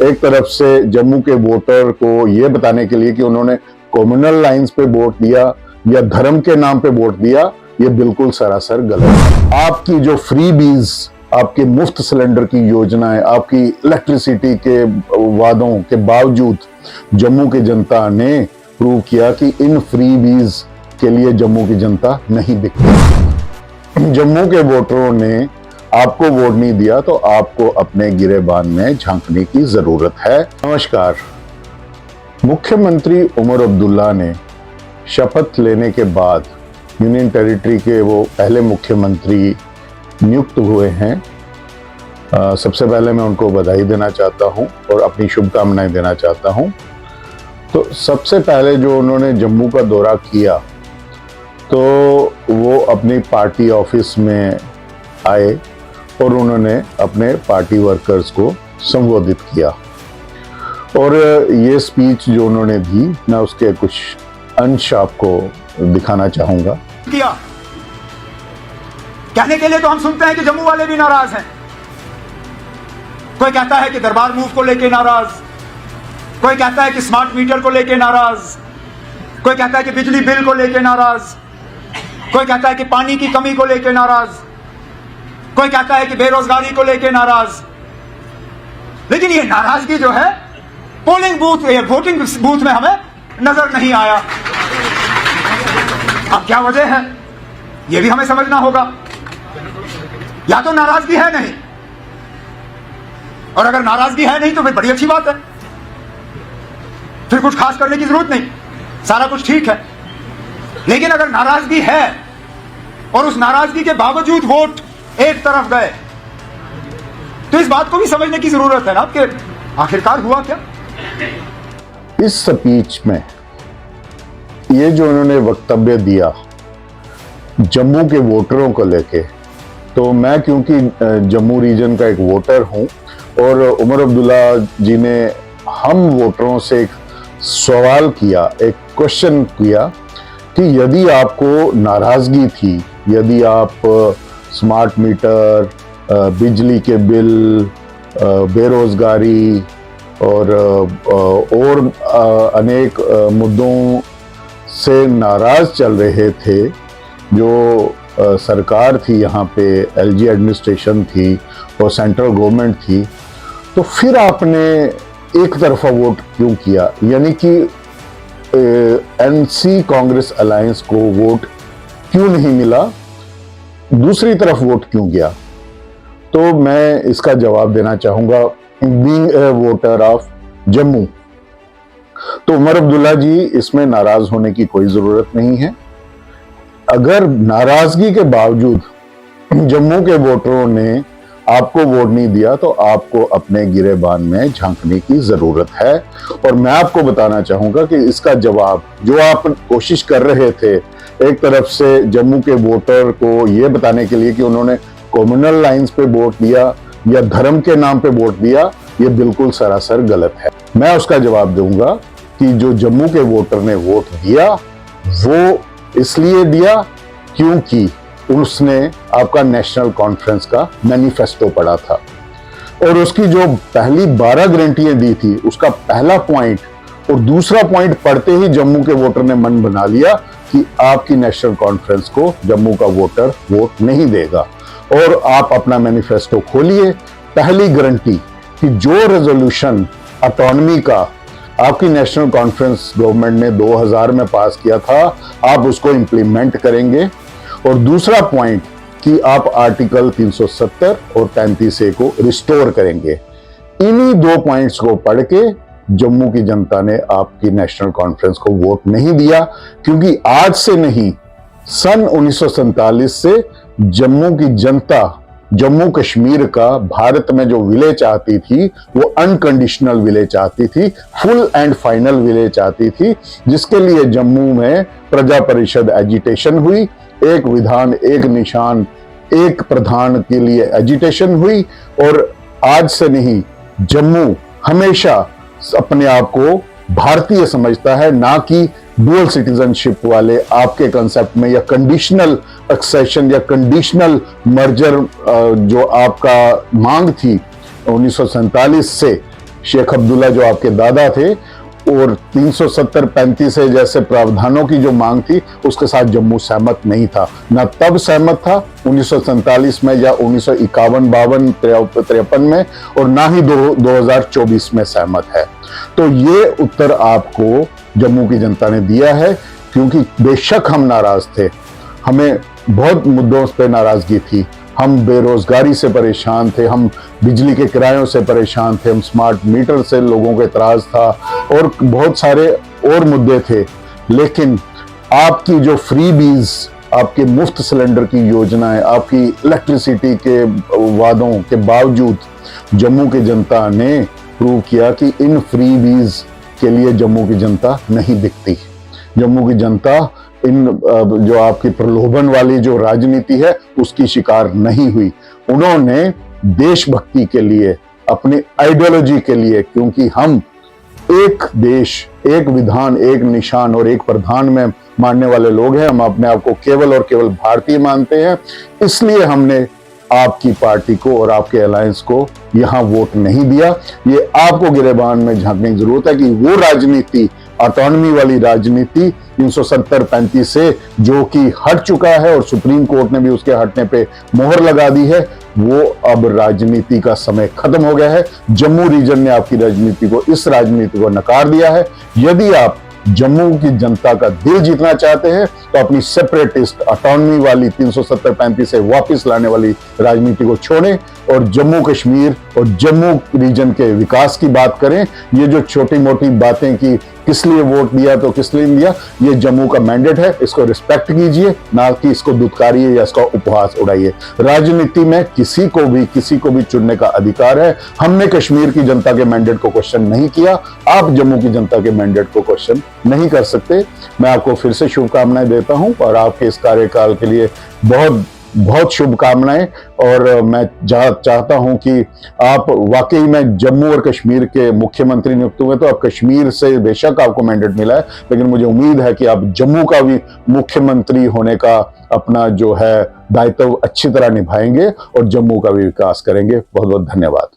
एक तरफ से जम्मू के वोटर को ये बताने के लिए कि उन्होंने कम्युनल लाइंस पे वोट दिया या धर्म के नाम पे वोट दिया, ये बिल्कुल सरासर गलत है। आपकी जो फ्रीबीज, आपके मुफ्त सिलेंडर की योजनाएं, आपकी इलेक्ट्रिसिटी के वादों के बावजूद जम्मू की जनता ने प्रूव किया कि इन फ्रीबीज के लिए जम्मू की जनता नहीं बिकती। जम्मू के वोटरों ने आपको वोट नहीं दिया तो आपको अपने गिरेबान में झांकने की जरूरत है। नमस्कार। मुख्यमंत्री उमर अब्दुल्ला ने शपथ लेने के बाद यूनियन टेरिटरी के वो पहले मुख्यमंत्री नियुक्त हुए हैं। सबसे पहले मैं उनको बधाई देना चाहता हूं और अपनी शुभकामनाएं देना चाहता हूं। तो सबसे पहले जो उन्होंने जम्मू का दौरा किया तो वो अपनी पार्टी ऑफिस में आए और उन्होंने अपने पार्टी वर्कर्स को संबोधित किया और ये स्पीच जो उन्होंने दी, मैं उसके कुछ अंश आपको दिखाना चाहूंगा। किया कहने के लिए तो हम सुनते हैं कि जम्मू वाले भी नाराज हैं। कोई कहता है कि दरबार मूव को लेके नाराज, कोई कहता है कि स्मार्ट मीटर को लेके नाराज, कोई कहता है कि बिजली बिल को लेके नाराज, कोई कहता है कि पानी की कमी को लेके नाराज, कोई कहता है कि बेरोजगारी को लेके नाराज। लेकिन ये नाराजगी जो है पोलिंग बूथ या वोटिंग बूथ में हमें नजर नहीं आया। अब क्या वजह है ये भी हमें समझना होगा। या तो नाराजगी है नहीं, और अगर नाराजगी है नहीं तो फिर बड़ी अच्छी बात है, फिर कुछ खास करने की जरूरत नहीं, सारा कुछ ठीक है। लेकिन अगर नाराजगी है और उस नाराजगी के बावजूद वोट एक तरफ गए तो इस बात को भी समझने की जरूरत है ना कि आखिरकार हुआ क्या। इस स्पीच में ये जो उन्होंने वक्तव्य दिया जम्मू के वोटरों को लेके, तो मैं क्योंकि जम्मू रीजन का एक वोटर हूं और उमर अब्दुल्ला जी ने हम वोटरों से एक सवाल किया, एक क्वेश्चन किया कि यदि आपको नाराजगी थी, यदि आप स्मार्ट मीटर, बिजली के बिल, बेरोजगारी और अनेक मुद्दों से नाराज चल रहे थे, जो सरकार थी यहाँ पे, एलजी एडमिनिस्ट्रेशन थी और सेंट्रल गवर्नमेंट थी, तो फिर आपने एक तरफा वोट क्यों किया, यानी कि एनसी कांग्रेस अलायंस को वोट क्यों नहीं मिला, दूसरी तरफ वोट क्यों गया। तो मैं इसका जवाब देना चाहूंगा being a voter of Jammu. तो उमर अब्दुल्ला जी, इसमें नाराज होने की कोई जरूरत नहीं है। अगर नाराजगी के बावजूद जम्मू के वोटरों ने आपको वोट नहीं दिया तो आपको अपने गिरेबान में झांकने की जरूरत है। और मैं आपको बताना चाहूंगा कि इसका जवाब जो आप कोशिश कर रहे थे, एक तरफ से जम्मू के वोटर को ये बताने के लिए कि उन्होंने कम्युनल लाइंस पे वोट दिया या धर्म के नाम पे वोट दिया, ये बिल्कुल सरासर गलत है। मैं उसका जवाब दूंगा कि जो जम्मू के वोटर ने वोट दिया वो इसलिए दिया क्योंकि उसने आपका नेशनल कॉन्फ्रेंस का मैनिफेस्टो पढ़ा था और उसकी जो पहली 12 गारंटियां दी थी, उसका पहला पॉइंट और दूसरा पॉइंट पढ़ते ही जम्मू के वोटर ने मन बना लिया कि आपकी नेशनल कॉन्फ्रेंस को जम्मू का वोटर वोट नहीं देगा। और आप अपना मैनिफेस्टो खोलिए, पहली गारंटी कि जो रेजोल्यूशन ऑटोनॉमी का आपकी नेशनल कॉन्फ्रेंस गवर्नमेंट ने 2000 में पास किया था, आप उसको इंप्लीमेंट करेंगे। और दूसरा पॉइंट कि आप आर्टिकल 370 और 35A को रिस्टोर करेंगे। इन्हीं दो पॉइंट्स को पढ़ के जम्मू की जनता ने आपकी नेशनल कॉन्फ्रेंस को वोट नहीं दिया, क्योंकि आज से नहीं, सन 1947 से जम्मू की जनता जम्मू कश्मीर का भारत में जो विलय चाहती थी वो अनकंडीशनल विलय चाहती थी, फुल एंड फाइनल विलय चाहती थी, जिसके लिए जम्मू में प्रजा परिषद एजिटेशन हुई, एक विधान एक निशान एक प्रधान के लिए एजिटेशन हुई। और आज से नहीं, जम्मू हमेशा अपने आप को भारतीय समझता है, ना कि डुअल सिटीजनशिप वाले आपके कंसेप्ट में, या कंडीशनल एक्सेशन या कंडीशनल मर्जर जो आपका मांग थी 1947 से, शेख अब्दुल्ला जो आपके दादा थे, और 370-35 जैसे प्रावधानों की जो मांग थी उसके साथ जम्मू सहमत नहीं था, ना तब सहमत था 1947 में या 1951-52-53 में, और ना ही 2024 में सहमत है। तो ये उत्तर आपको जम्मू की जनता ने दिया है, क्योंकि बेशक हम नाराज थे, हमें बहुत मुद्दों पर नाराजगी थी, हम बेरोजगारी से परेशान थे, हम बिजली के किरायों से परेशान थे, हम स्मार्ट मीटर से लोगों को एतराज था, और बहुत सारे और मुद्दे थे। लेकिन आपकी जो फ्रीबीज, आपके मुफ्त सिलेंडर की योजनाएं, आपकी इलेक्ट्रिसिटी के वादों के बावजूद जम्मू की जनता ने प्रूव किया कि इन फ्रीबीज के लिए जम्मू की जनता नहीं बिकती। जम्मू की जनता इन जो आपकी प्रलोभन वाली जो राजनीति है उसकी शिकार नहीं हुई। उन्होंने देशभक्ति के लिए, अपनी आइडियोलॉजी के लिए, क्योंकि हम एक देश, एक विधान, एक निशान और एक प्रधान में मानने वाले लोग हैं, हम अपने आप को केवल और केवल भारतीय मानते हैं, इसलिए हमने आपकी पार्टी को और आपके अलायंस को यहां वोट नहीं दिया। ये आपको गिरेबान में झांकने की जरूरत है कि वो राजनीति, ऑटोनॉमी वाली राजनीति 370-35 से जो कि हट चुका है, और सुप्रीम कोर्ट ने भी उसके हटने पे मोहर लगा दी है, वो अब राजनीति का समय खत्म हो गया है। जम्मू रीजन ने आपकी राजनीति को, इस राजनीति को नकार दिया है। यदि आप जम्मू की जनता का दिल जीतना चाहते हैं तो अपनी सेपरेटिस्ट, ऑटोनॉमी वाली 370-35 से वापस लाने वाली राजनीति को छोड़ें और जम्मू कश्मीर और जम्मू रीजन के विकास की बात करें। ये जो छोटी मोटी बातें कि किस लिए वोट दिया तो किस लिए नहीं दिया, ये जम्मू का मैंडेट है, इसको रिस्पेक्ट कीजिए, ना कि इसको दुत्कारिए या इसका उपहास उड़ाइए। राजनीति में किसी को भी चुनने का अधिकार है। हमने कश्मीर की जनता के मैंडेट को क्वेश्चन नहीं किया, आप जम्मू की जनता के मैंडेट को क्वेश्चन नहीं कर सकते। मैं आपको फिर से शुभकामनाएं देता हूं और आपके इस कार्यकाल के लिए बहुत बहुत शुभकामनाएं। और मैं चाहता हूं कि आप वाकई में जम्मू और कश्मीर के मुख्यमंत्री नियुक्त हुए, तो आप कश्मीर से बेशक आपको मैंडेट मिला है, लेकिन मुझे उम्मीद है कि आप जम्मू का भी मुख्यमंत्री होने का अपना जो है दायित्व अच्छी तरह निभाएंगे और जम्मू का भी विकास करेंगे। बहुत बहुत धन्यवाद।